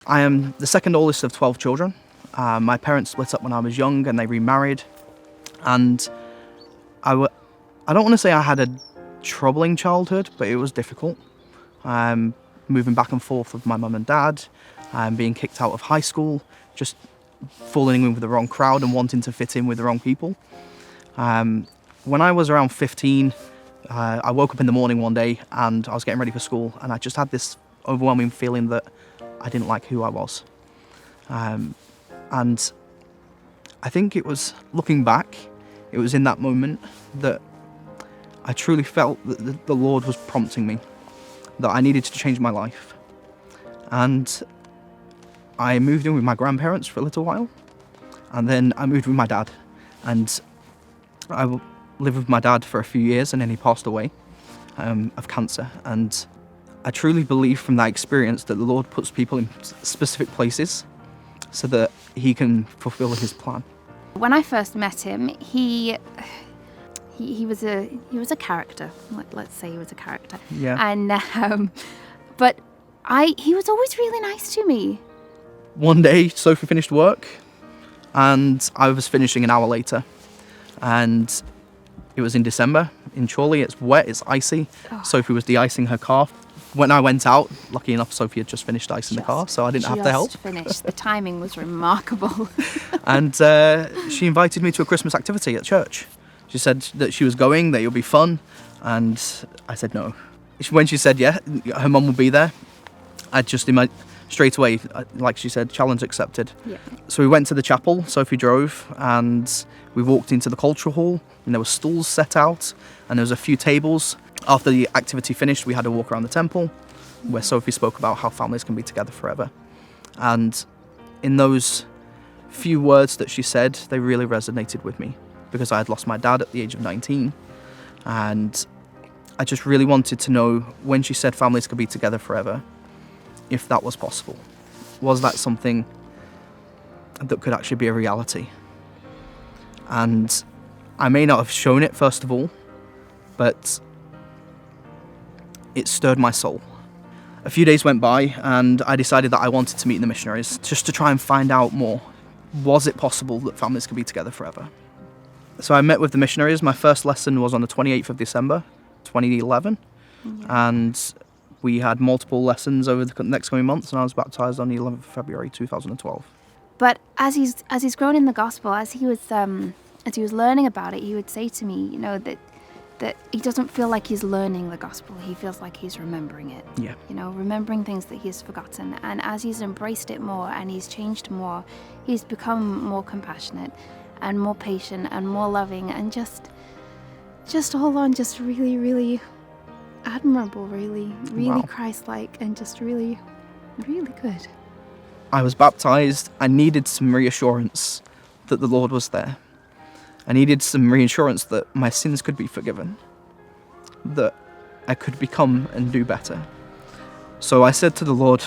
I am the second oldest of 12 children. My parents split up when I was young and they remarried. And I don't want to say I had a troubling childhood, but it was difficult. Moving back and forth with my mum and dad, being kicked out of high school, just falling in with the wrong crowd and wanting to fit in with the wrong people. When I was around 15, I woke up in the morning one day and I was getting ready for school, and I just had this overwhelming feeling that I didn't like who I was. And I think it was, looking back, it was in that moment that I truly felt that the Lord was prompting me, that I needed to change my life. And I moved in with my grandparents for a little while, and then I moved with my dad. And I lived with my dad for a few years, and then he passed away of cancer. And I truly believe from that experience that the Lord puts people in specific places so that he can fulfill his plan. When I first met him, he was a character. Let's say he was a character. Yeah. And he was always really nice to me. One day, Sophie finished work, and I was finishing an hour later. And it was in December in Chorley. It's wet, it's icy. Oh. Sophie was de-icing her car. When I went out, lucky enough, Sophie had just finished icing the car, so I didn't have to help. Just finished. The timing was remarkable. And she invited me to a Christmas activity at church. She said that she was going, that it would be fun, and I said no. When she said yeah, her mum will be there, I just straight away, like she said, challenge accepted. Yeah. So we went to the chapel, Sophie drove, and we walked into the cultural hall, and there were stools set out, and there was a few tables. After the activity finished, we had a walk around the temple, where Sophie spoke about how families can be together forever. And in those few words that she said, they really resonated with me, because I had lost my dad at the age of 19, and I just really wanted to know, when she said families could be together forever, if that was possible. Was that something that could actually be a reality? And I may not have shown it, first of all, but it stirred my soul. A few days went by, and I decided that I wanted to meet the missionaries, just to try and find out more. Was it possible that families could be together forever? So I met with the missionaries. My first lesson was on the 28th of December, 2011. And we had multiple lessons over the next coming months, and I was baptised on the 11th of February 2012. But as he's grown in the gospel, as he was learning about it, he would say to me, that he doesn't feel like he's learning the gospel. He feels like he's remembering it. Yeah. Remembering things that he's forgotten. And as he's embraced it more and he's changed more, he's become more compassionate and more patient and more loving and just all on just really, really admirable, really Wow. Christ-like, and just really, really good. I was baptised. I needed some reassurance that the Lord was there. I needed some reassurance that my sins could be forgiven, that I could become and do better. So I said to the Lord,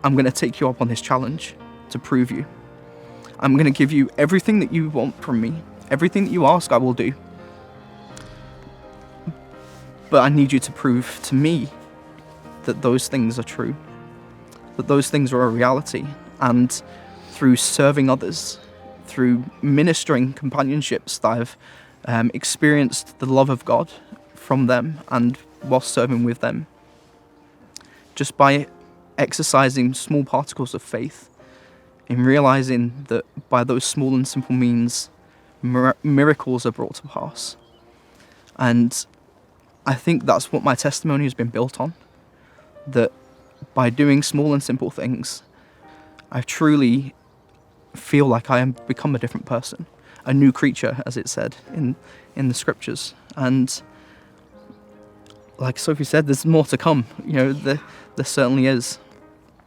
I'm going to take you up on this challenge to prove you. I'm going to give you everything that you want from me. Everything that you ask, I will do. But I need you to prove to me that those things are true, that those things are a reality. And through serving others, through ministering companionships, that I've experienced the love of God from them, and whilst serving with them, just by exercising small particles of faith, in realising that by those small and simple means, miracles are brought to pass. And I think that's what my testimony has been built on, that by doing small and simple things, I truly feel like I have become a different person, a new creature, as it said in the scriptures. And like Sophie said, there's more to come. There certainly is.